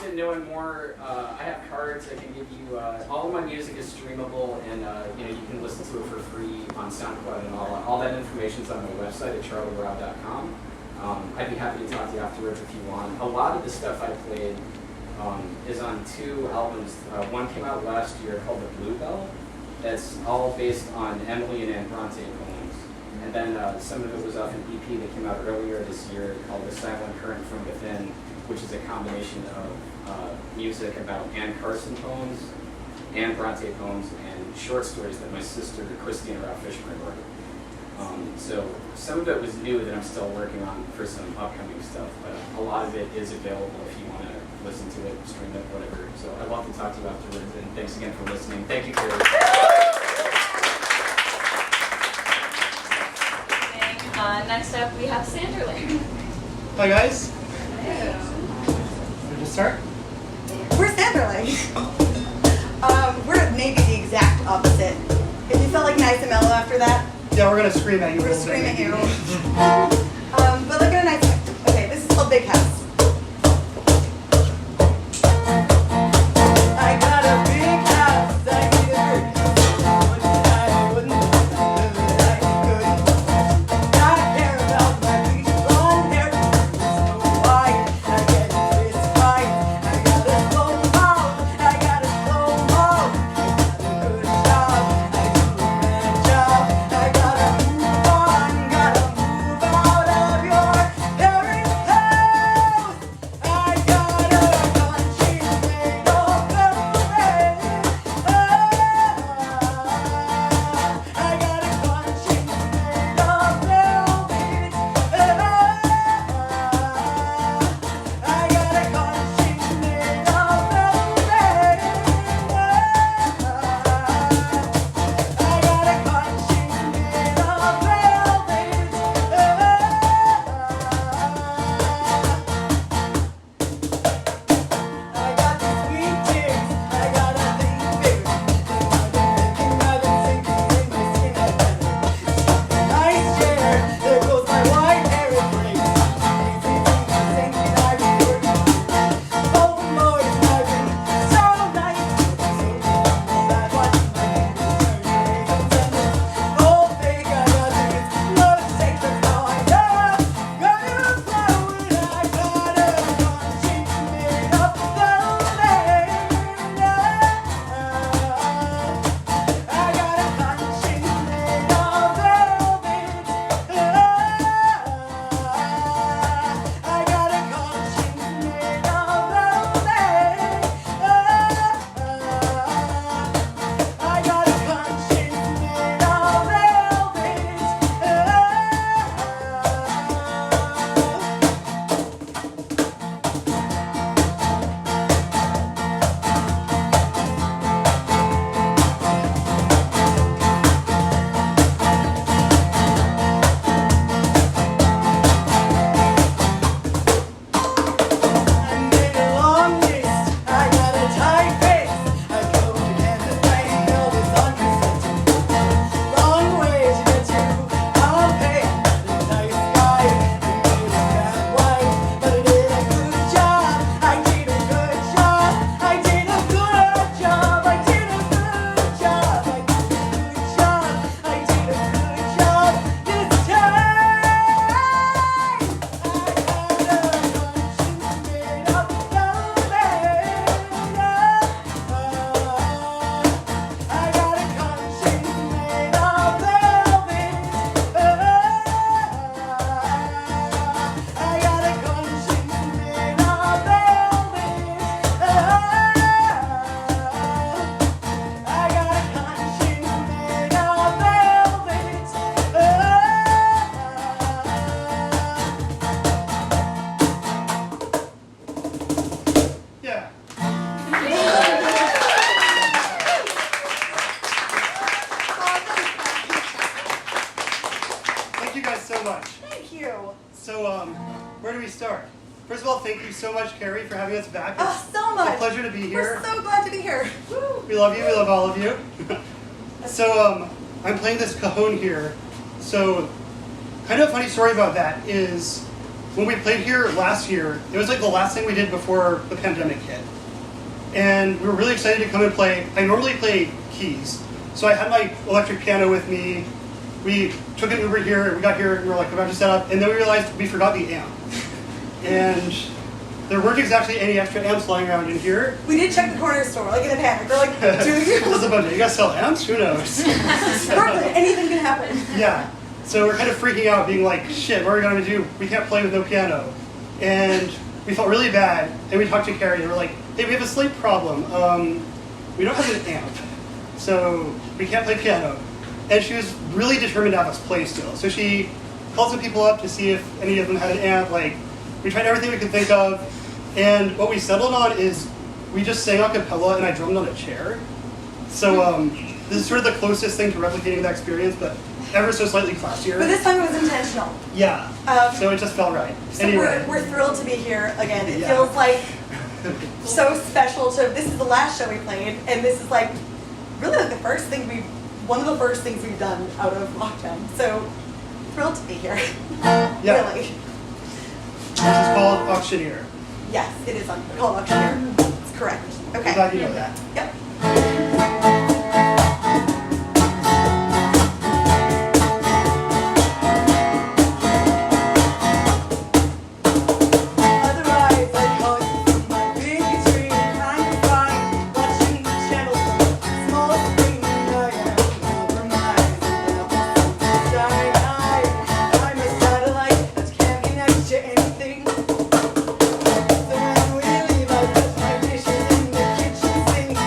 interested in knowing more, I have cards. I can give you, all of my music is streamable, and you can listen to it for free on SoundCloud and all that information's on my website at charlierao.com. I'd be happy to talk to you afterwards if you want. A lot of the stuff I played is on 2 albums. One came out last year called The Bluebell. That's all based on Emily and Anne Bronte poems. And then some of it was off an EP that came out earlier this year called The Silent Current from Within, which is a combination of music about Anne Carson poems, Anne Bronte poems, and short stories that my sister, Christine Rao Fishman, wrote. So some of it was new that I'm still working on for some upcoming stuff, but a lot of it is available if you want to listen to it, stream it, whatever. So I'd love to talk to you afterwards, and thanks again for listening. Thank you, Carrie. Next up, we have Sanderling. Hi, guys. Hello. Ready to start? We're Sanderling. We're maybe the exact opposite. If you felt like nice and mellow after that, Yeah, we're going to scream at you. we're screaming at you. But like in a nice way. Okay, this is called Big House. I got a big house, I need a big house. I wouldn't I couldn't. I care about my big blonde hair. So white, I get this right. I got a slow mouth, I got a slow mouth. I got a good job, I do a bad job. I gotta move on, gotta move out of your parents' house. I got a country made of velvet. I got a country made of velvet. I got a country made of velvet. I got a country made of I got these sweet tears, I got a thing bigger. I've been sinking in my skin. Nice chair, there goes my white hair in place. Thinking I've been working. Oh Lord, I've been so nice. So bad watching my fingers turn gray. Oh, big, I got this love shake, that's how I love. Got a flower and I got a country made of velvet. I got a country made of velvet. I got a country made of velvet. I got a country made of I made a long list, I got a tight face. I go to Kansas, writing Elvis on cassette. Long way to get to Pompeii. The nice guy, he made a bad wife, but I did a good job. I did a good job. I did a good job. I did a good job. I did a good job. I did a good job this time. I got a country made of velvet. I got a country made of velvet. I got a country made of velvet. Yeah. Thank you guys so much. Thank you. So, where do we start? First of all, thank you so much, Carrie, for having us back. Oh, so It's much. a pleasure to be here. We're so glad to be here. Woo. We love you. We love all of you. So, I'm playing this cajon here. So, kind of a funny story about that is when we played here last year, it was like the last thing we did before the pandemic hit. And we were really excited to come and play. I normally play keys, so I had my electric piano with me. We took an Uber here, we got here, and we were like about to set up, and then we realized we forgot the amp. And there weren't exactly any extra amps lying around in here. We did check the corner store, like in a panic. We're like, There's a bunch of, you guys sell amps? Who knows? anything can happen. Yeah. So we're kind of freaking out, being like, shit, what are we going to do? We can't play with no piano. And we felt really bad, and we talked to Carrie, and we're like, hey, we have a slight problem. We don't have an amp, so we can't play piano. And she was really determined to have us play still. So she called some people up to see if any of them had an amp. Like, we tried everything we could think of, and what we settled on is we just sang a cappella, and I drummed on a chair. So this is sort of the closest thing to replicating that experience, but ever so slightly classier. But this time it was intentional. Yeah. So it just felt right. So Anyway. we're thrilled to be here again. It Yeah. feels like so special to. This is the last show we played, and this is like really like one of the first things we've done out of lockdown. So thrilled to be here. Yeah. Really. This is called Auctioneer. Yes, it is called Auctioneer. It's correct. I'm Okay. glad you know that. Yep. Otherwise, I call you from my big tree, kind of fine, watching the channel from a small screen. I am compromised, I'm a satellite that can't connect to anything. So when we leave, I put my dishes in the kitchen sink.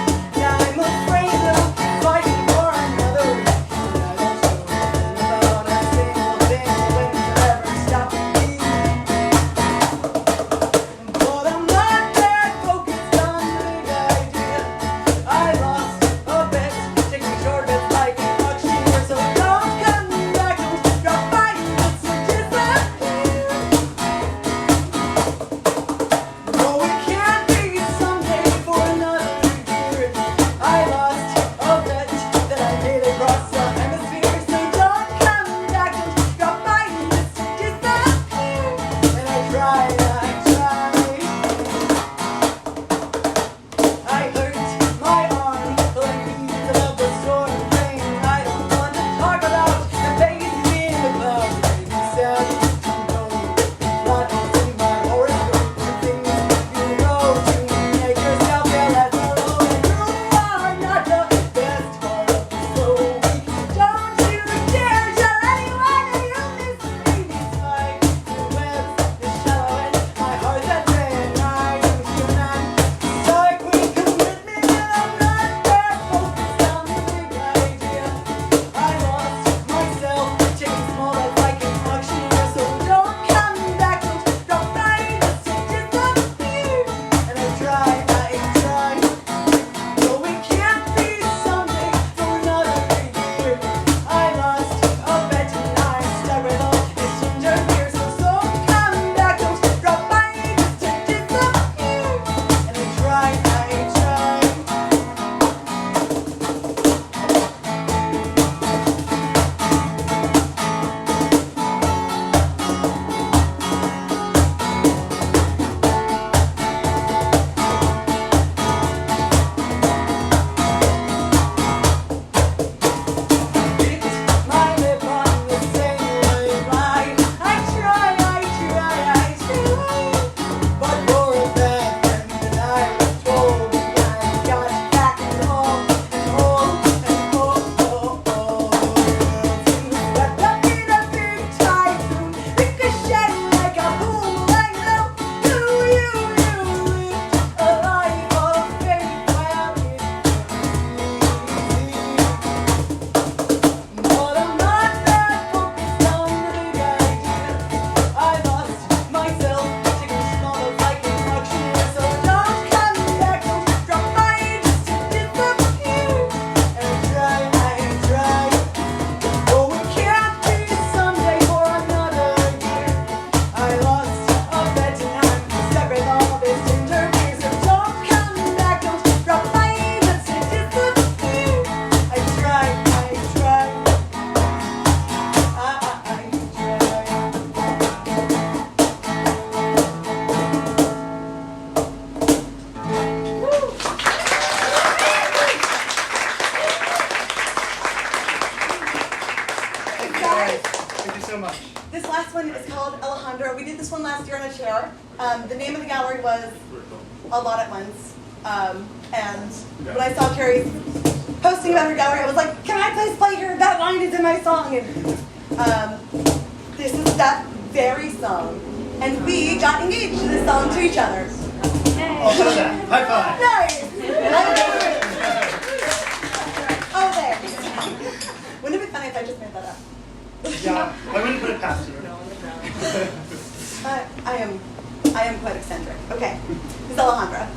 Carrie was a lot at once. And when I saw Carrie posting about her gallery, I was like, can I please play her? That line is in my song. And this is that very song. And we got engaged to this song to each other. Oh, look at that. High five. Nice. Oh, thanks. Wouldn't it be funny if I just made that up? Yeah, I wouldn't put it past her. I am quite eccentric. Okay, this is Alejandra.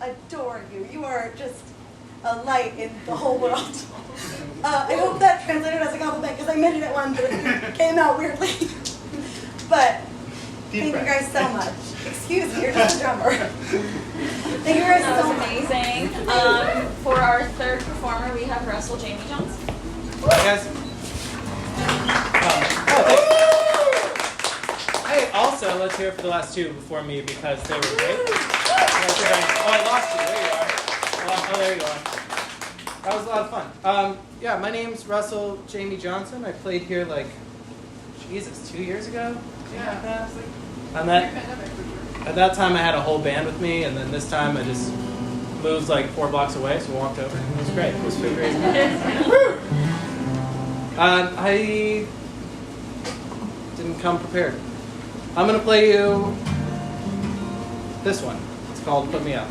adore you. You are just a light in the whole world. I hope that translated as a compliment because I meant it at once, but it came out weirdly. But thank you guys so much. Excuse me, you're just a drummer. Thank you guys That so was much. amazing. For our third performer, we have Russell Jamie Johnson. Hey guys. Hey, also, let's hear it for the last two before me because they were great. Oh, I lost you. There you are. Oh, there you are. That was a lot of fun. Yeah, my name's Russell Jamie Johnson. I played here like, Jesus, 2 years ago? Yeah. And at that time I had a whole band with me, and then this time I just moved like 4 blocks away, so walked over. It was great. It was pretty great. I didn't come prepared. I'm going to play you this one. It's called Put Me Up.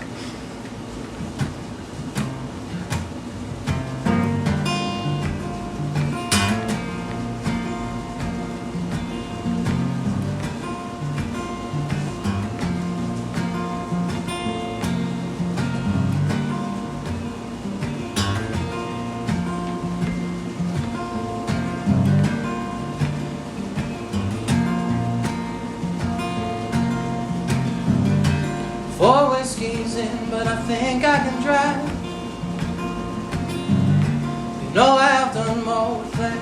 Four whiskeys in, but I think I can drive. You know I've done more with less.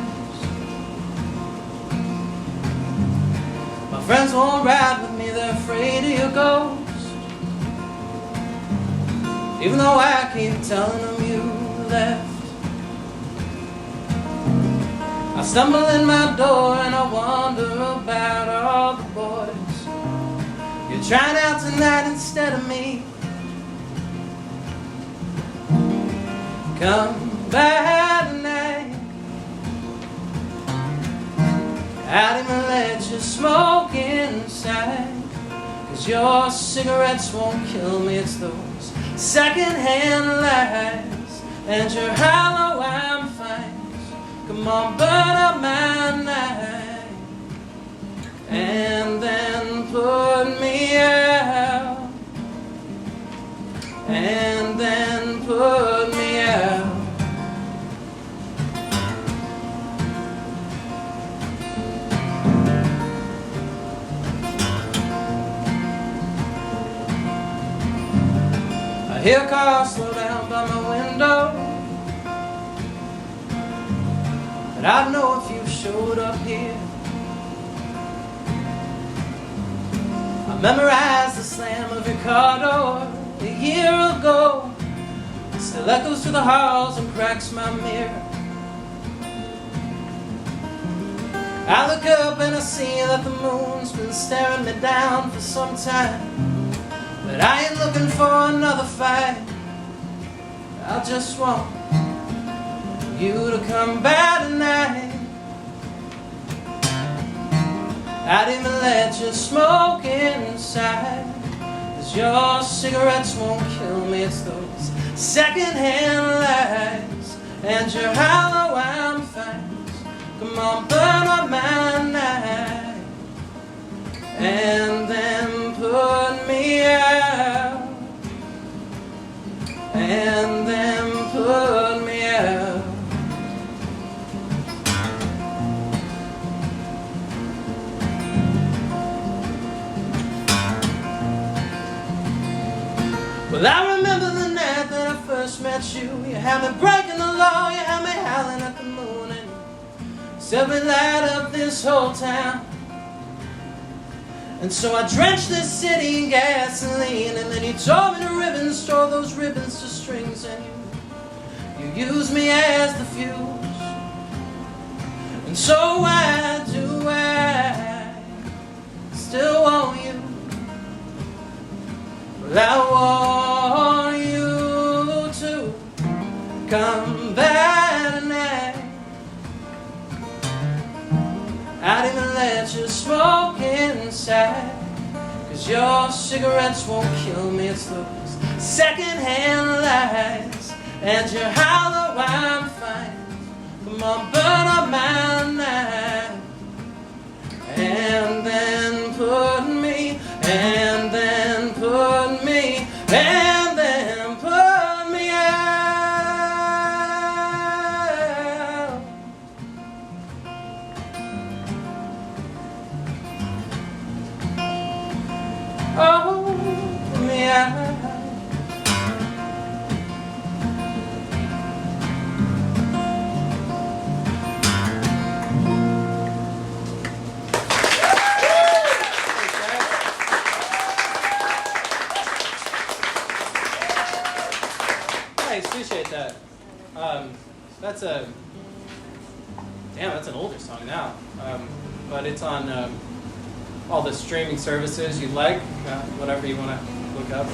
My friends won't ride with me, they're afraid of your ghost. Even though I keep telling them you left. I stumble in my door and I wonder about all the boys you're trying out tonight instead of me. Come by tonight. I didn't let you smoke inside, 'cause your cigarettes won't kill me. It's those second-hand lies and your hollow I'm fines. Come on, burn up my night and then put me out, and then put me out. I hear cars slow down by my window, but I'd know if you showed up here. I memorized the slam of your car door a year ago. It still echoes through the halls and cracks my mirror. I look up and I see that the moon's been staring me down for some time. But I ain't looking for another fight. I just want you to come by tonight. I'd even let you smoke inside, 'cause your cigarettes won't kill me. It's those second-hand lies and your hollow I'm fines. Come on, burn up my night and then put me out, and then put me out. Well, I remember the night that I first met you. You had me breaking the law, you had me howling at the moon, and you said we light up this whole town. And so I drenched this city in gasoline, and then you tore me to ribbons, tore those ribbons to strings, and you used me as the fuse. And so why do I still want you? Well, I want you to come back tonight. I'd even let you smoke inside, 'cause your cigarettes won't kill me. It's those second-hand lies and your hollow I'm fine. Come on, burn up my night and then put me, and then put me, and then appreciate that. That's an older song now, but it's on all the streaming services you'd like, whatever you want to look up.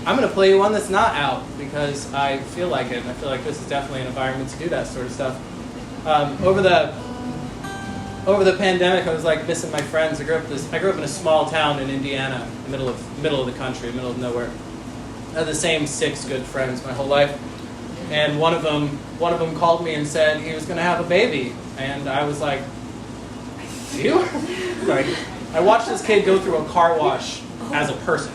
I'm going to play you one that's not out because I feel like it, and I feel like this is definitely an environment to do that sort of stuff. Over the pandemic, I was like missing my friends. I grew up in a small town in Indiana, middle of the country, middle of nowhere. I had the same 6 good friends my whole life, and one of them called me and said he was going to have a baby, and I was like, "You?" Like, I watched this kid go through a car wash as a person.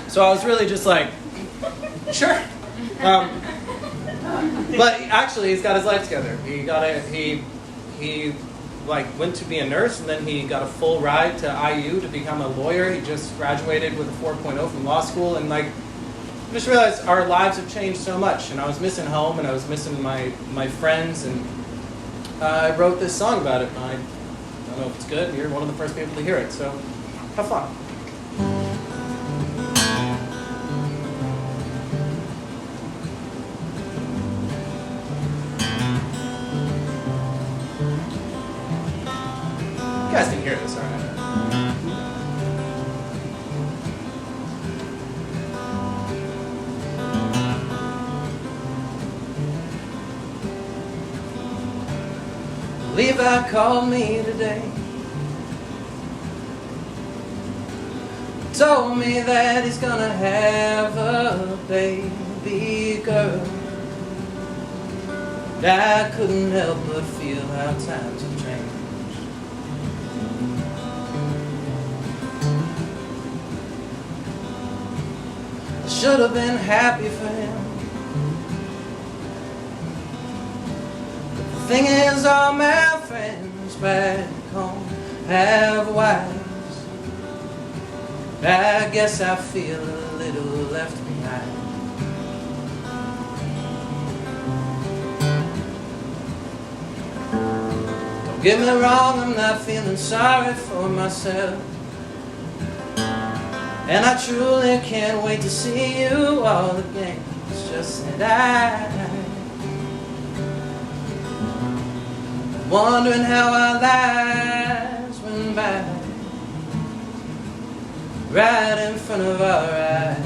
So I was really just like, sure. But actually, he's got his life together. He went to be a nurse, and then he got a full ride to IU to become a lawyer. He just graduated with a 4.0 from law school, and I just realized our lives have changed so much. And I was missing home, and I was missing my friends, and I wrote this song about it. And I don't know if it's good. You're one of the first people to hear it, so have fun. You guys can hear this, all right? Levi called me today, told me that he's gonna have a baby girl. And I couldn't help but feel how times have changed. I should have been happy for him. The thing is, all my friends back home have wives. I guess I feel a little left behind. Don't get me wrong, I'm not feeling sorry for myself, and I truly can't wait to see you all again. It's just that I'm wondering how our lives went by, right in front of our eyes.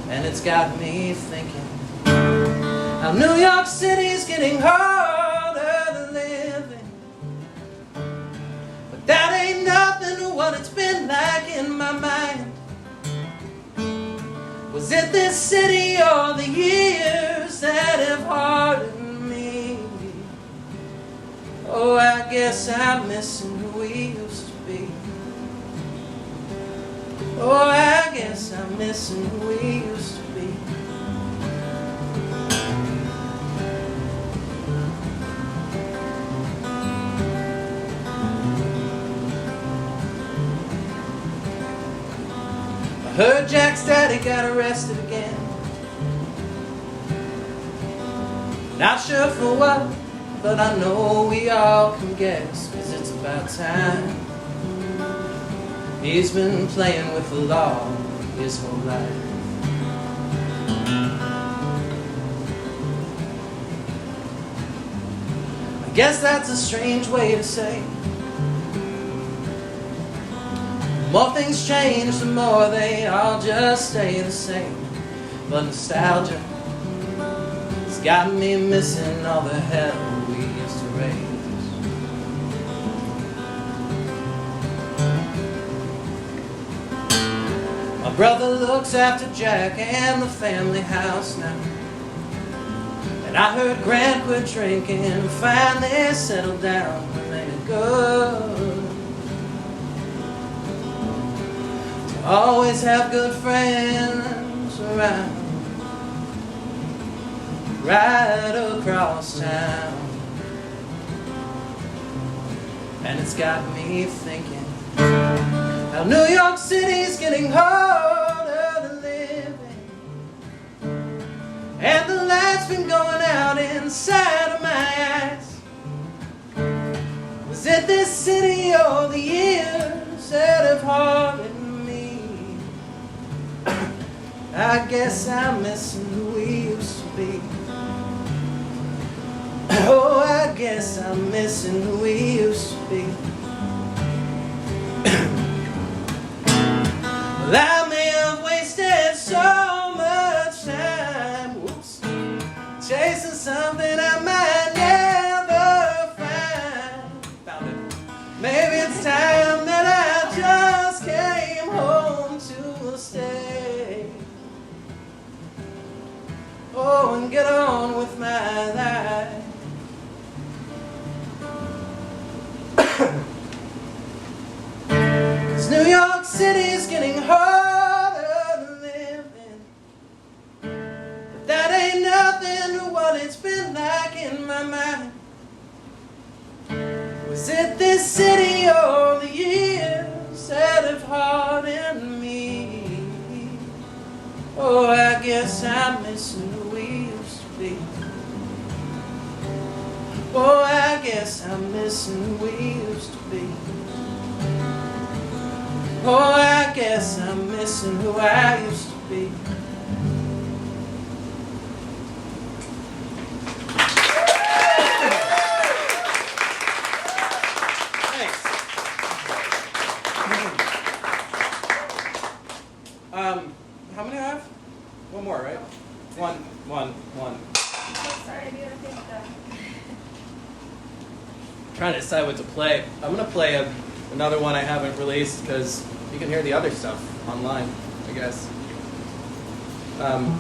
And it's got me thinking how New York City's getting harder to live in. But that ain't nothing to what it's been like in my mind. Was it this city or the years that have hardened me? Oh, I guess I'm missing who we used to be. Oh, I guess I'm missing who we used to be. I heard Jack's daddy got arrested again. Not sure for what, but I know we all can guess, 'cause it's about time. He's been playing with the law his whole life. I guess that's a strange way to say. The more things change, the more they all just stay the same. But nostalgia has got me missing all the hell we used to raise. My brother looks after Jack and the family house now. And I heard Grant quit drinking and finally settled down. Ain't it good to always have good friends around, right across town? And it's got me thinking how New York City's getting harder to live in, and the light's been going out inside of my eyes. Was it this city I guess I'm missing who we used to be. Oh, I guess I'm missing who we used to be. Well, I may have wasted so much time, whoops, chasing something I might never find. Found it. Maybe it's time that I just came home to stay. Oh, and get on with my life. 'Cause New York City's getting harder to live in, but that ain't nothing to what it's been like in my mind. Was it this city or the years that have hardened me? Oh, I guess I'm missing who we used to be. Oh, I guess I'm missing who we used to be. Oh, I guess I'm missing who I used to be. Thanks. How many do I have? One more, right? One. Sorry, I do everything like that. Trying to decide what to play. I'm gonna play another one I haven't released because you can hear the other stuff online, I guess. I'm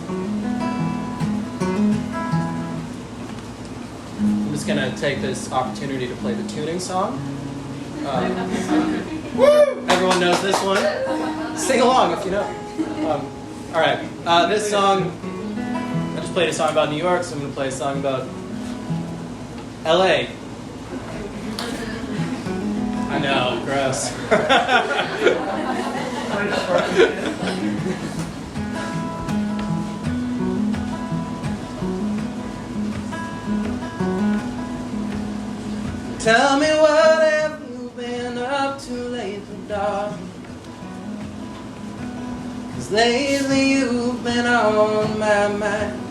just gonna take this opportunity to play the tuning song. Everyone knows this one. Sing along if you know. All right, this song. I just played a song about New York, so I'm gonna play a song about LA. I know, gross. Tell me, what have you been up to lately, darling? 'Cause lately you've been on my mind.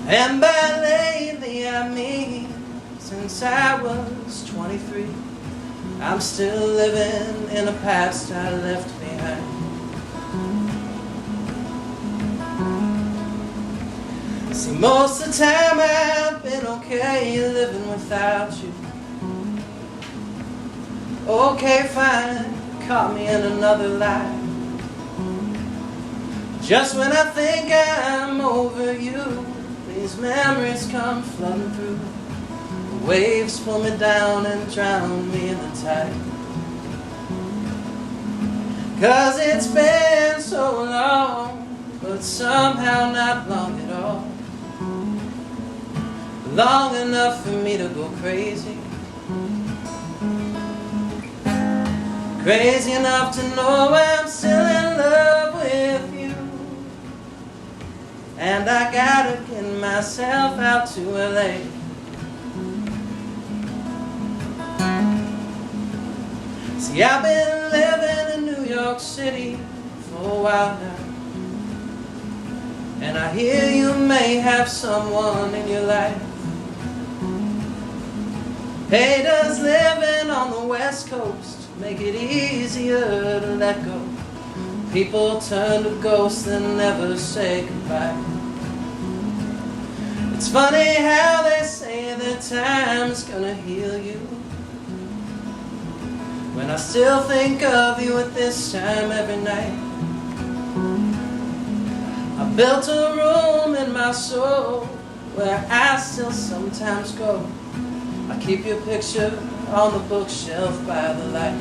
And by lately I mean since I was 23. I'm still living in a past I left behind. See, most of the time I've been okay living without you. Okay, fine, caught me in another life. Just when I think I'm over you, these memories come flooding through. The waves pull me down and drown me in the tide. 'Cause it's been so long, but somehow not long at all. Long enough for me to go crazy. Crazy enough to know I'm still in love with you. And I gotta get myself out to LA. See, I've been living in New York City for a while now. And I hear you may have someone in your life. Hey, does living on the West Coast make it easier to let go? People turn to ghosts and never say goodbye. It's funny how they say that time's gonna heal you, when I still think of you at this time every night. I built a room in my soul where I still sometimes go. I keep your picture on the bookshelf by the light.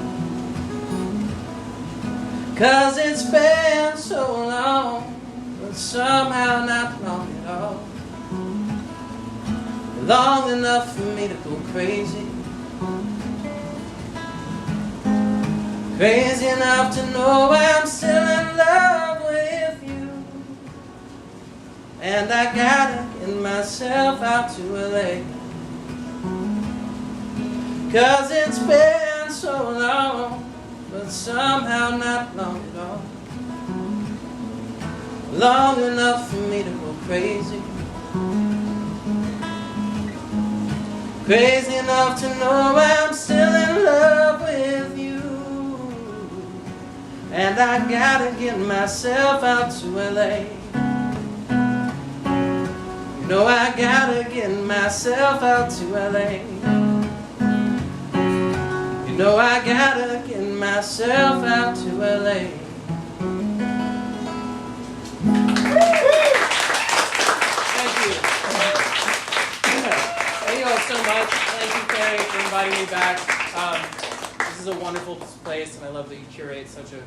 'Cause it's been so long, but somehow not long at all. Long enough for me to go crazy. Crazy enough to know I'm still in love with you. And I gotta get myself out to LA. 'Cause it's been so long, but somehow not long at all. long enough for me to go crazy. Crazy enough to know I'm still in love with you. And I gotta get myself out to LA. You know I gotta get myself out to LA. You know I gotta get myself out to LA. Thank you. Thank you all so much. Thank you, Carrie, for inviting me back. This is a wonderful place, and I love that you curate such a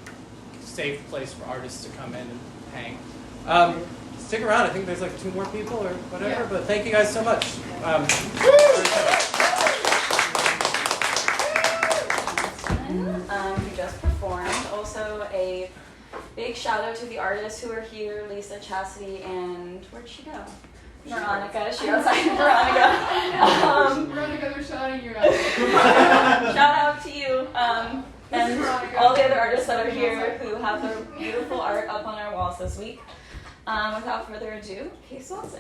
safe place for artists to come in and hang. Stick around. I think there's like 2 more people or whatever, but thank you guys so much. Who just performed. Also, a big shout out to the artists who are here, Lisa, Chastity, and where'd she go? Veronica. She outside. Veronica. Veronica, we're shouting you out. Shout out to you. And all the other artists that are here who have their beautiful art up on our walls this week. Without further ado, Case Wilson.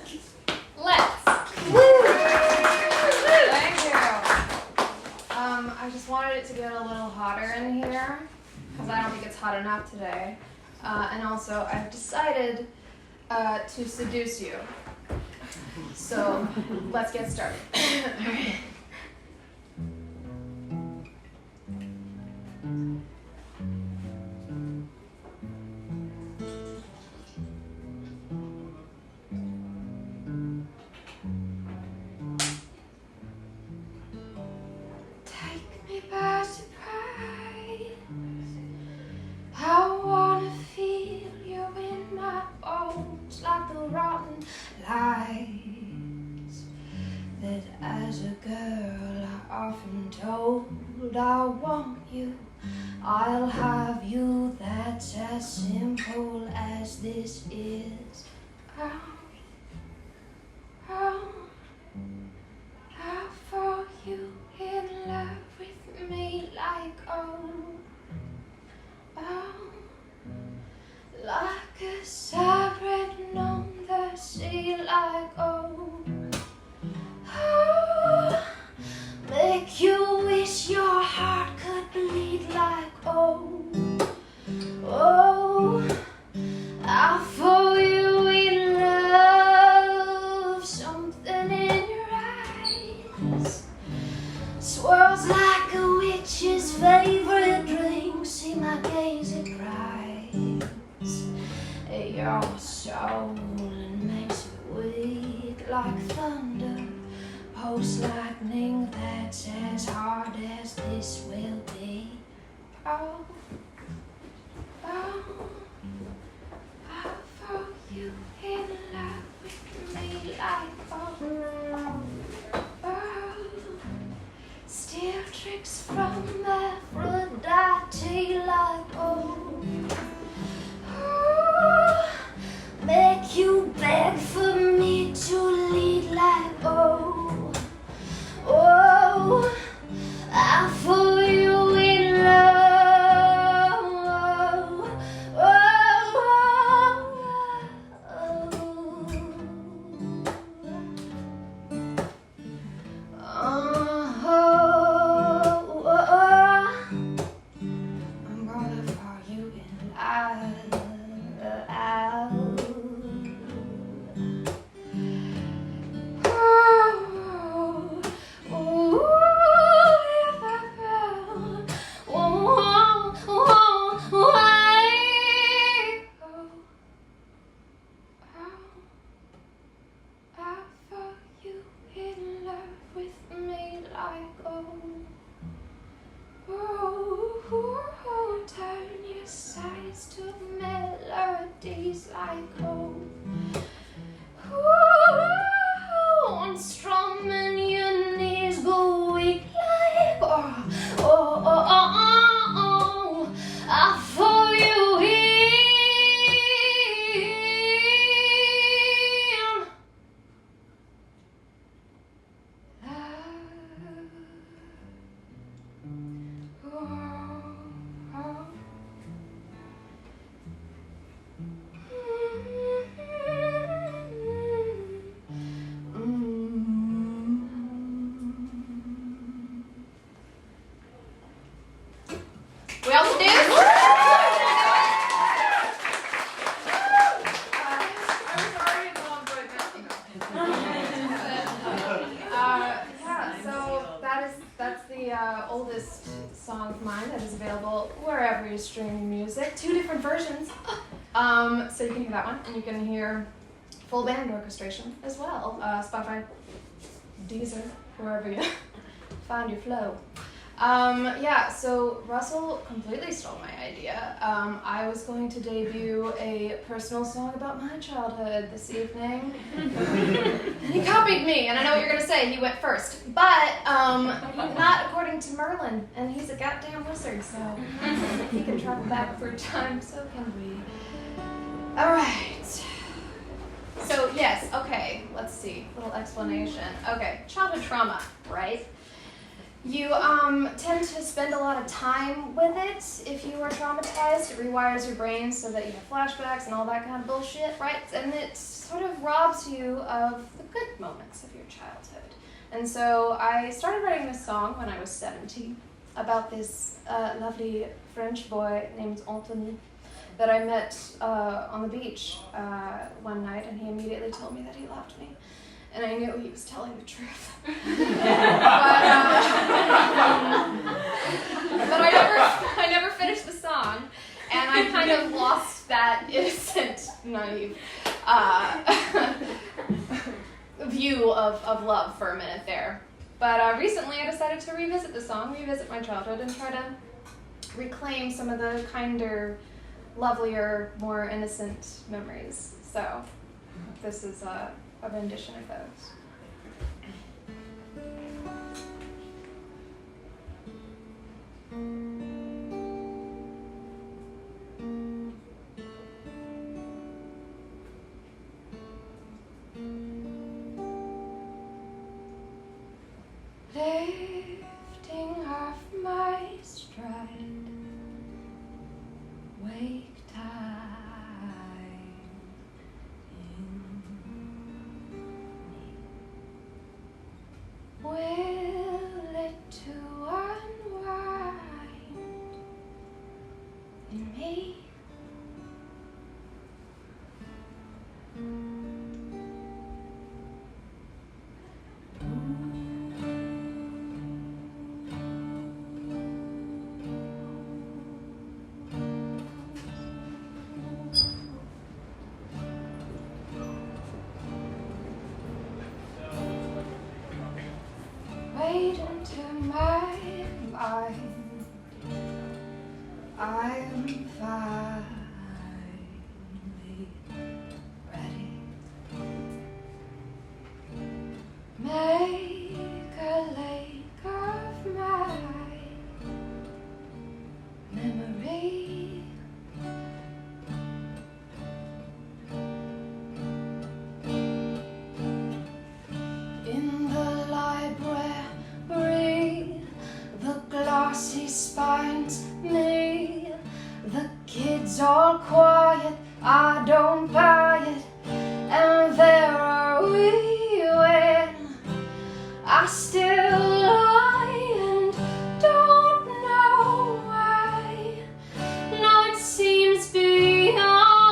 Let's. Thank you. I just wanted it to get a little hotter in here because I don't think it's hot enough today. And also, I've decided to seduce you. So let's get started. Take me by surprise. I wanna feel you in my bones like the rotten lies that as a girl I often told I want you, I'll have you, that's as simple as this is. I'll fall you in love with me like like a siren on the sea like make you wish your heart could bleed like I'll fall you in love, something in your eyes swirls like a witch's favorite drink. See my gaze, it cries at your soul and makes it weak like thunder, pulse lightning that's as hard as this will be. I'll fall you in love with me like steal tricks from Aphrodite like make you beg for me to lead like I fall you in love. Yeah, so that's the oldest song of mine that is available wherever you stream music. 2 different versions. So you can hear that one, and you can hear full band orchestration as well. Spotify, Deezer, wherever you find your flow. Yeah, so Russell completely stole my idea. I was going to debut a personal song about my childhood this evening. And he copied me, and I know what you're going to say, he went first. But not according to Merlin, and he's a goddamn wizard, so if he can travel back through time, so can we. Alright. So, yes, okay, let's see, little explanation. Okay, childhood trauma, right? You tend to spend a lot of time with it. If you are traumatized, it rewires your brain so that you have flashbacks and all that kind of bullshit, right? And it sort of robs you of the good moments of your childhood. And so I started writing this song when I was 17 about this lovely French boy named Anthony that I met on the beach one night, and he immediately told me that he loved me. And I knew he was telling the truth. But I never finished the song, and I kind of lost that innocent, naive view of love for a minute there. But recently I decided to revisit the song, revisit my childhood, and try to reclaim some of the kinder, lovelier, more innocent memories. So this is a rendition of those. Lifting off my stride, wake time in me. Will it to unwind in me? Wait into my mind, I'm finally ready. Make a lake of my memory. In the library, the glossy spines me, the kids all quiet, I don't buy it, and there are we when I still lie and don't know why. No, it seems beyond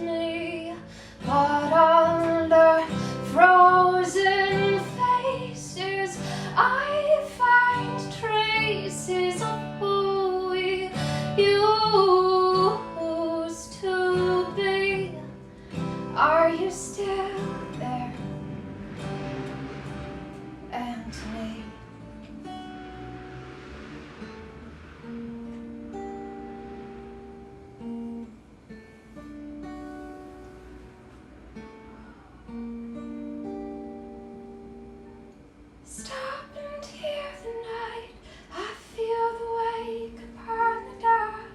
me, but under frozen faces I find traces of who we used to be. Are you still there, Anthony? Stop and hear the night. I feel the wake upon the dark,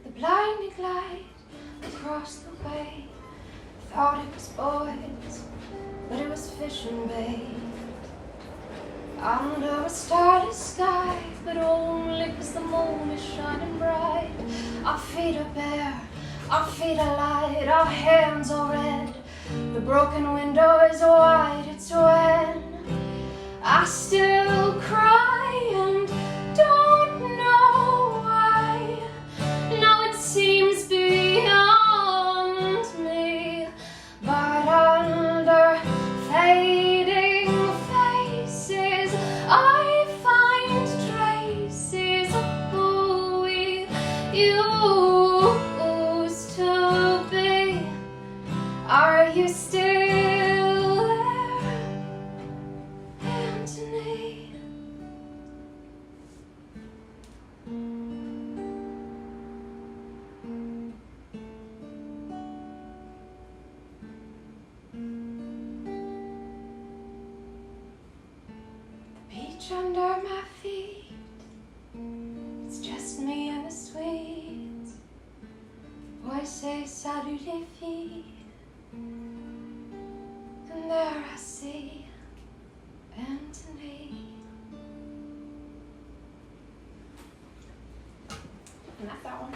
the blinding light across the way. Thought it was boys, but it was fish and bait. Under a starless sky, but only 'cause the moon is shining bright. Our feet are bare, our feet are light, our hands are red. The broken window is wide. It's when I still cry and don't know why. No, it seems beyond me, but under fading my feet. It's just me and the sweet voices I do defeat. And there I see Anthony. And that's that one.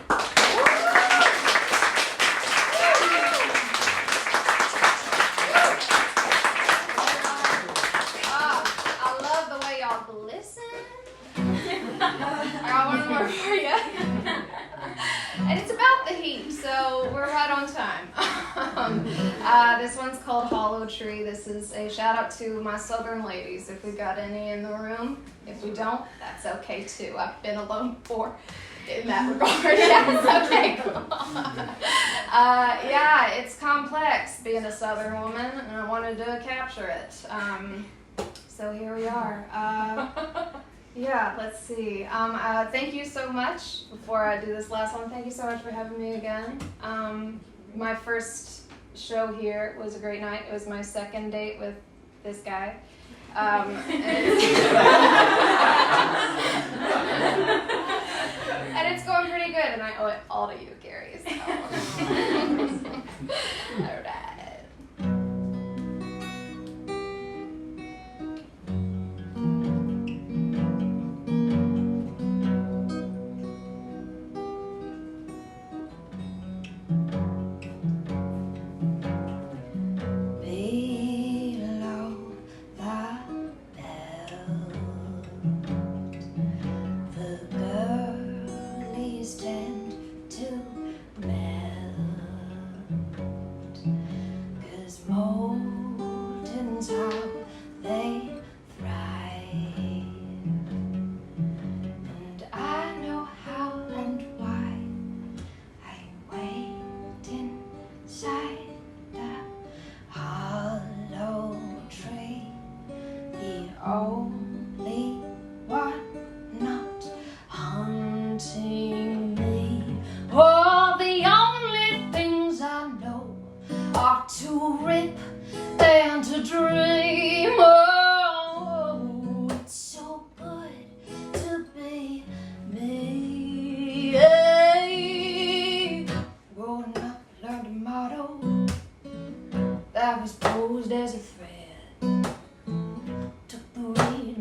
I love the way y'all listen. I got one more for you. And it's about the heat, so we're right on time. This one's called Hollow Tree. This is a shout out to my southern ladies, if we got any in the room. If we don't, that's okay too. I've been alone before in that regard. That's okay. Yeah, it's complex being a southern woman, and I wanted to capture it. So here we are. Yeah, let's see. Thank you so much. Before I do this last one, thank you so much for having me again. My first show here was a great night. It was my second date with this guy. And it's going pretty good, and I owe it all to you, Carrie. So. All right.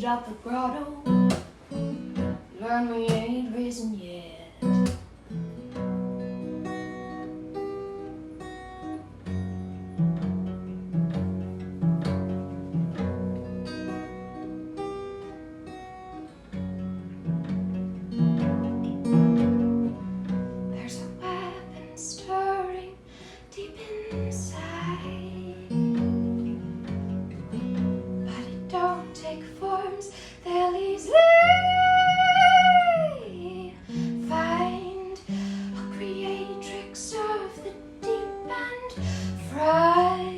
Out the grotto, learn we ain't risen yet. There's a weapon stirring deep inside, but it don't take forms they'll easily find. A creatrix of the deep and fried.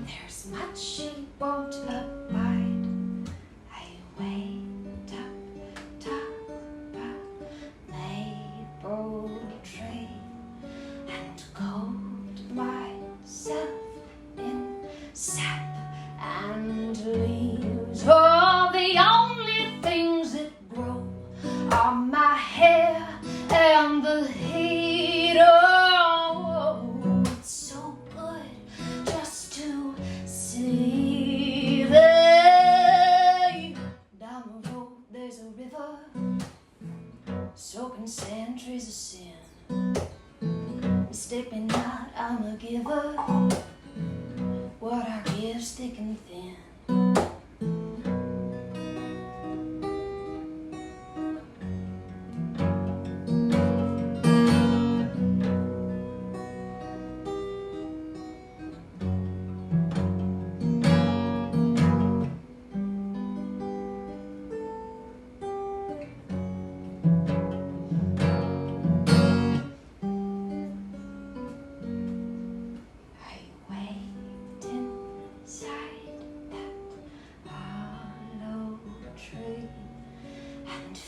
There's much she won't abide. I wait up top a maple tree and coat myself in sap and leaves. Oh, the only things that grow are my hair and the heat. Oh, it's so good just to see them. Down the road there's a river, soaking sand, trees of sin. Mistake me not, I'm a giver. What I give's thick and thin.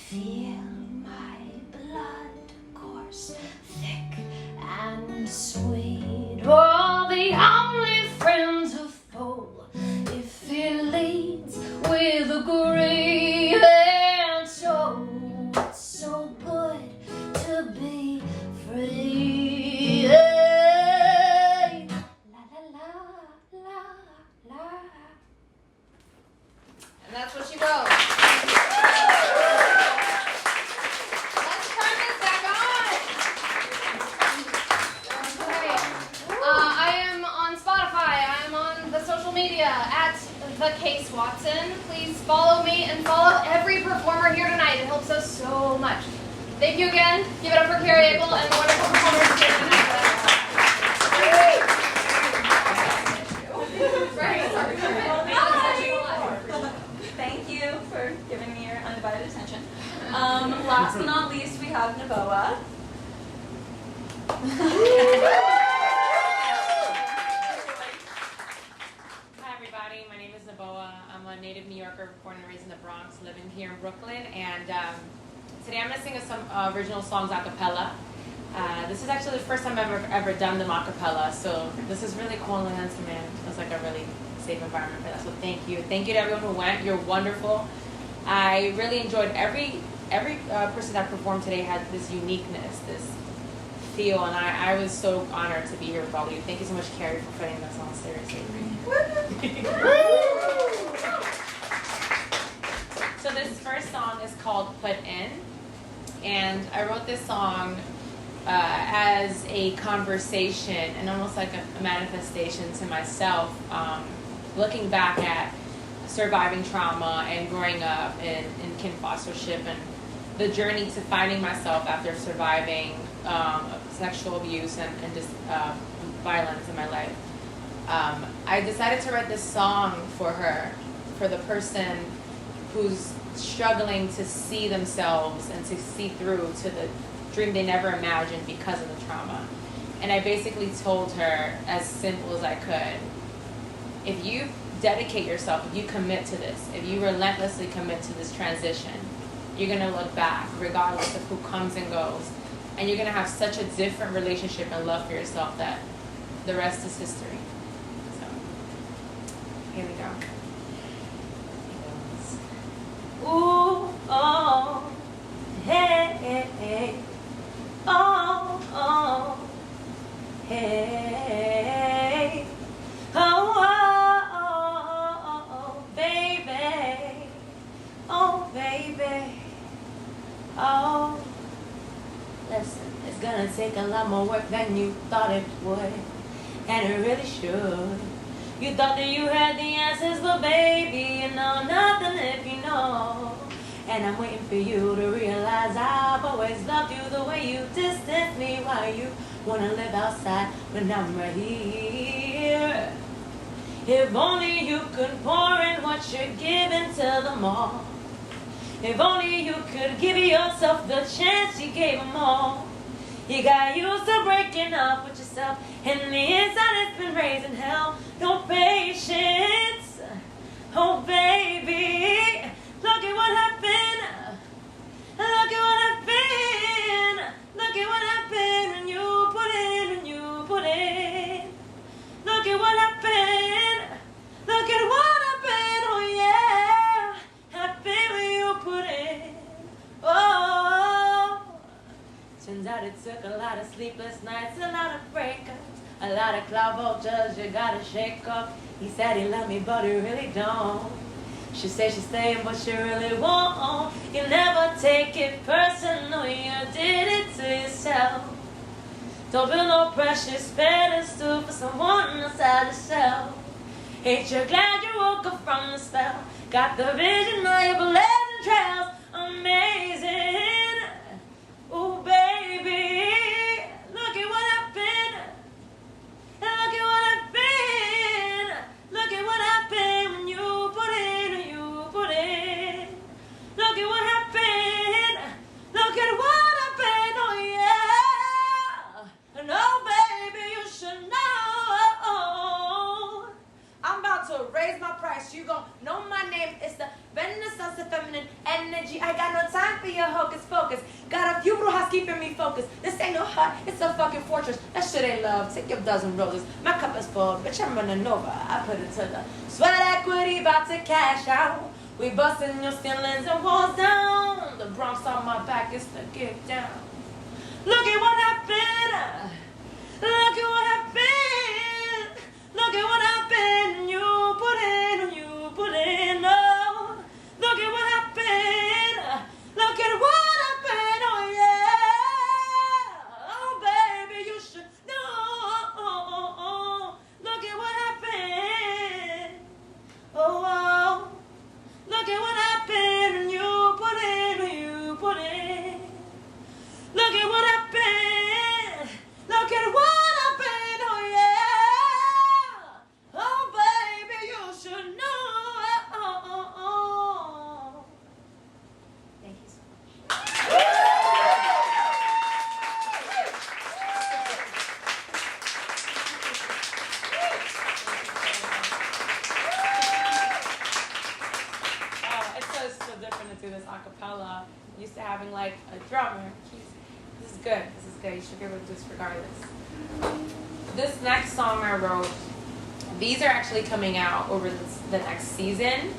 Feel my blood course, thick and sweet. Oh, the only friends of foe, if it leads with a grin. media at The Case Watson. Please follow me and follow every performer here tonight. It helps us so much. Thank you again. Give it up for Carrie Abel and the wonderful performers here tonight. Thank you for giving me your undivided attention. Last but not least, we have Naboa. Hi everybody, my name is Naboa. I'm a native New Yorker, born and raised in the Bronx, living here in Brooklyn, and today I'm going to sing some original songs a cappella. This is actually the first time I've ever done them a cappella, so this is really cool on the instrument. It's like a really safe environment for that, so thank you. Thank you to everyone who went. You're wonderful. I really enjoyed every person that performed today had this uniqueness, this feel, and I was so honored to be here with all of you. Thank you so much, Carrie, for putting this on seriously. So this first song is called Put In, and I wrote this song as a conversation and almost like a manifestation to myself, looking back at surviving trauma and growing up in kin fostership and the journey to finding myself after surviving sexual abuse and just violence in my life. I decided to write this song for her, for the person who's struggling to see themselves and to see through to the dream they never imagined because of the trauma. And I basically told her, as simple as I could, if you dedicate yourself, if you commit to this, if you relentlessly commit to this transition, you're going to look back regardless of who comes and goes, and you're going to have such a different relationship and love for yourself that the rest is history. So, here we go. Ooh, oh, hey, hey, hey. Oh, oh, hey, oh, oh, baby, oh, baby, oh. Listen, it's gonna take a lot more work than you thought it would, and it really should. You thought that you had the answers, but baby, you know nothing if you know. And I'm waiting for you to realize I've always loved you the way you distance me while you wanna live outside when I'm right here. If only you could pour in what you're giving to them all. If only you could give yourself the chance you gave them all. You got used to breaking up with yourself, and the inside it's been raising hell. No patience, oh baby. Look at what happened. Look at what happened. Look at what happened when you put in, when you put in. Look at what happened. Look at what happened. Oh yeah, happened when you put in. Oh, turns out it took a lot of sleepless nights, a lot of breakups, a lot of cloud vultures you gotta shake up. He said he loved me, but he really don't. She said she's staying, but she really won't. You never take it personal, you did it to yourself. Don't build no precious pedestal for someone outside yourself. Ain't you glad you woke up from the spell? Got the vision of your blazing trails, amazing. Ooh, baby, look at what happened. Look at what happened. Look at what happened when you put in, when you put in. Look at what happened. Look at what happened. Oh yeah. No, baby, you should know. I'm about to raise my price. You gon' know my name. It's the Renaissance of feminine energy. I got no time for your hocus pocus. Got a few brujas keeping me focused. This ain't no hut, it's a fucking fortress. That shit ain't love. Take your dozen roses. My cup is full, bitch, I'm running over. I put it to the sweat equity, about to cash out. We busting your ceilings and walls down. The Bronx on my back, it's the get down. Look at what happened. Look at what happened. Look at what happened. You put in, you put in. Oh, look at what happened. Look at what happened. Oh yeah. Oh baby, you should know. Look at what happened. a cappella, used to having like a drummer. This is good. This is good. You should be able to disregard this. This next song I wrote, these are actually coming out over the next season.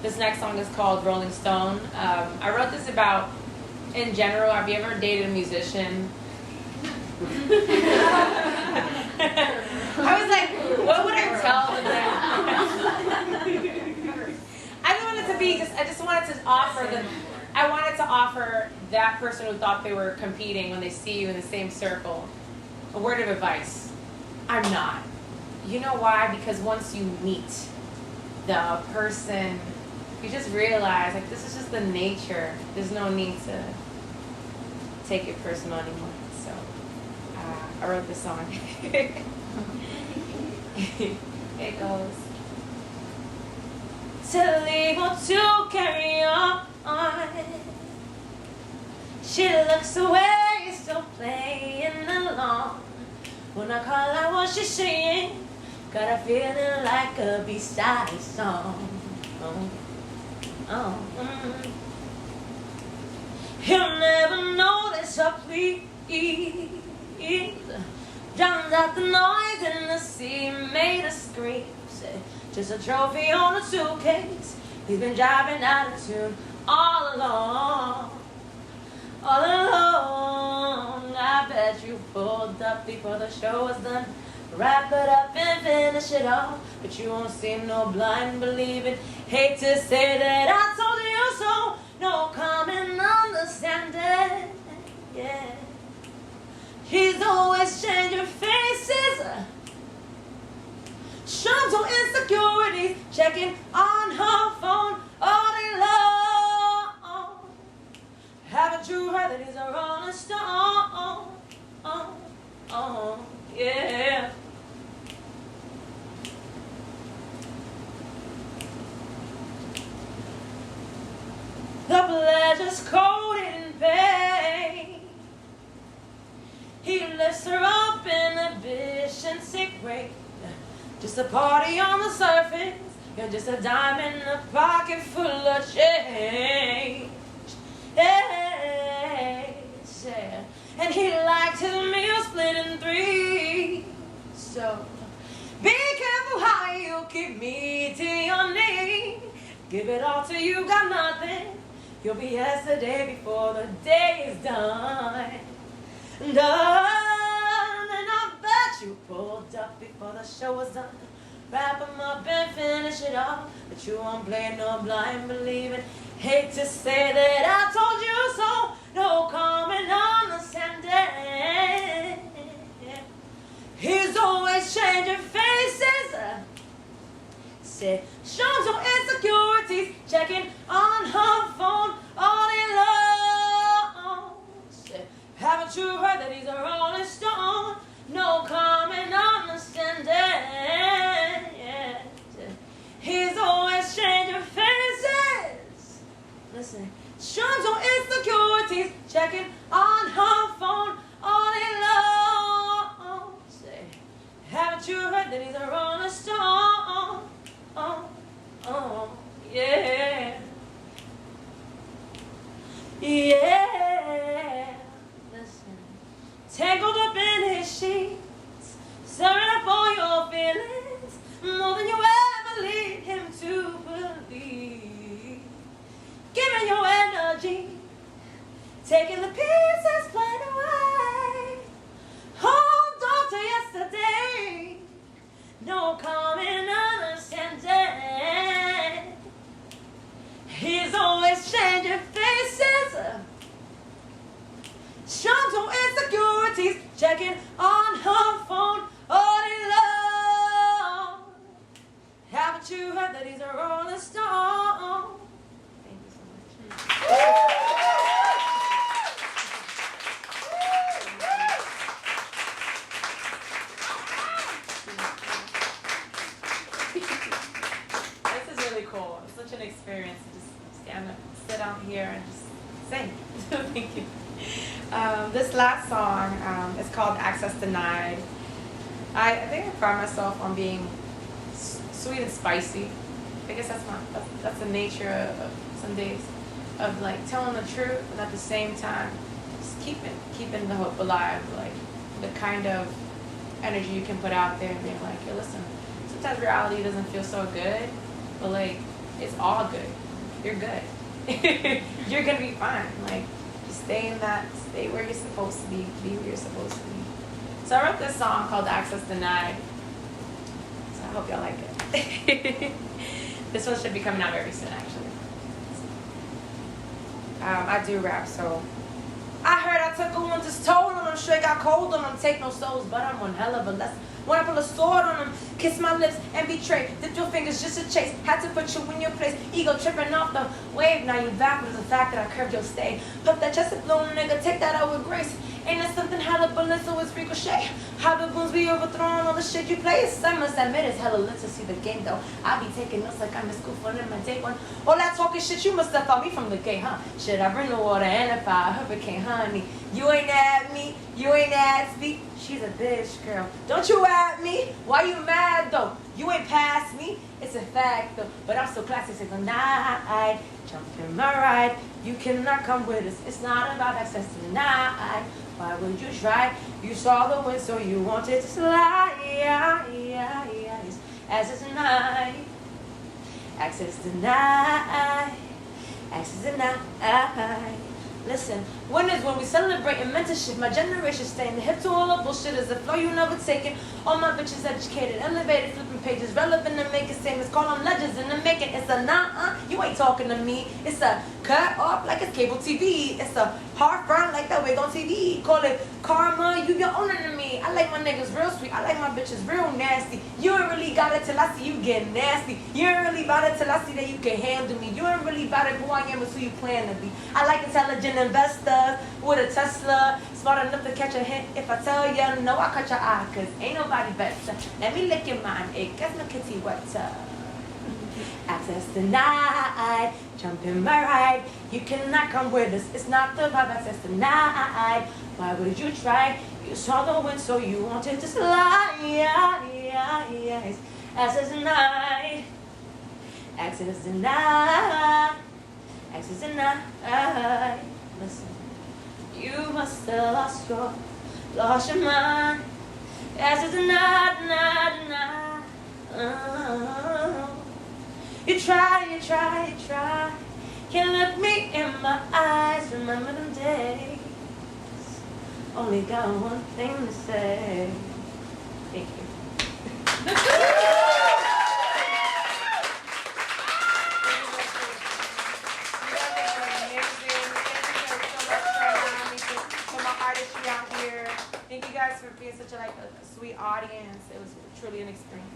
This next song is called Rolling Stone. I wrote this about, in general, have you ever dated a musician? I was like, what would I tell them? I just wanted to offer them. I wanted to offer that person who thought they were competing when they see you in the same circle a word of advice. I'm not. You know why? Because once you meet the person, you just realize, like, this is just the nature. There's no need to take it personal anymore. So, I wrote this song. It goes. To leave or to carry on. She looks away, still playing along. When I call out what she's saying, got a feeling like a B-side song. You'll never know this, so please drown out the noise in the sea, made us scream. Just a trophy on a suitcase. He's been driving out of tune all along. All along. I bet you pulled up before the show was done. Wrap it up and finish it off. But you won't seem no blind believing. Hate to say that I told you so. No common understanding. Yeah. He's always changing faces. Shows her insecurities, checking on her phone all day long. Haven't you heard that he's a rolling stone? Yeah. The pleasure's coated in pain. He lifts her up in a vision sick way. Just a party on the surface. You're just a dime in a pocket full of change. Hey, yeah. And he liked his meal split in three. So be careful how you keep meeting your need. Give it all till you got nothing. You'll be yesterday before the day is done. And I bet you pulled up before the show was done. Wrap 'em up and finish it off. But you won't play no blind believing. Hate to say that I told you so. No common understanding. He's always changing faces. Say, shows her insecurities. Checking on her phone all day long. Say, haven't you heard that he's a rolling stone? No common understanding. Yeah. He's always changing faces. Listen, shows her insecurities, checking on her phone all day long. Say, haven't you heard that he's a rolling stone? Yeah. Yeah. Listen. Tangled up in his sheets, stirring up all your feelings, more than you ever lead him to believe. Giving your energy, taking the pieces plain away. Hold on to yesterday, no common understanding. He's always changing faces. Shows her insecurities, checking on her phone all day long. Haven't you heard that he's a rolling stone? Thank you so much. This is really cool. It's such an experience to just sit out here and just sing. Thank you. This last song is called Access Denied. I think I pride myself on being sweet and spicy. I guess that's the nature of some days. of like telling the truth, and at the same time, just keeping the hope alive, like the kind of energy you can put out there and being like, hey, listen, sometimes reality doesn't feel so good, but like it's all good. You're good. You're gonna be fine. Like just stay where you're supposed to be where you're supposed to be. So I wrote this song called Access Denied. So I hope y'all like it. This one should be coming out very soon, actually. I do rap, so I heard I took a winter's toll on them, straight got cold on them, take no souls, but I'm one hell of a lesson. When I pull a sword on them, kiss my lips and betray, dip your fingers just to chase, had to put you in your place, ego tripping off the wave, now you vapid as the fact that I curved your stay. Put that chest and blown nigga, take that out with grace. Ain't that something how the bullets always ricochet? How the goons be overthrown, all the shit you play. I must admit it's hella lit to see the game though. I be taking notes like I'm in school for them my day one. All that talking shit, you must have thought me from the gate, huh? Shit, I bring the water and the fire, hurricane, honey. You ain't at me, you ain't at me. She's a bitch, girl. Don't you at me? Why you mad though? You ain't past me. It's a fact though, but I'm so classy, so night. Jump in my ride. You cannot come with us. It's not about access tonight. Why would you try? You saw the wind, so you wanted to slide. Access denied. Access denied. Access denied. Listen, when is when we celebrate and mentorship? My generation staying the hip to all the bullshit is a flow you never taken. All my bitches educated, elevated, flipping pages, relevant and making statements. Call them legends in the making. It's a nah, you ain't talking to me. It's a cut off like it's cable TV. It's a hard front like that wig on TV. Call it karma, you your owner to me. I like my niggas real sweet. I like my bitches real nasty. You ain't really got it till I see you get nasty. You ain't really about it till I see that you can handle me. You ain't really about it who I am is who you plan to be. I like intelligent investors with a Tesla, smart enough to catch a hint. If I tell you no, I catch your eye, cause ain't nobody better. Let me lick your mind, it gets my kitty wetter. Access denied, jump in my ride. You cannot come with us, it's not the vibe. Access denied. Why would you try? You saw the wind, so you wanted to slide. Access denied. Access denied. Access denied. Listen, you must have lost your mind. Access denied, denied. You try. Can't look me in my eyes. Remember them days. Only got one thing to say. Thank you. Out here. Thank you guys for being such a sweet audience. It was truly an experience.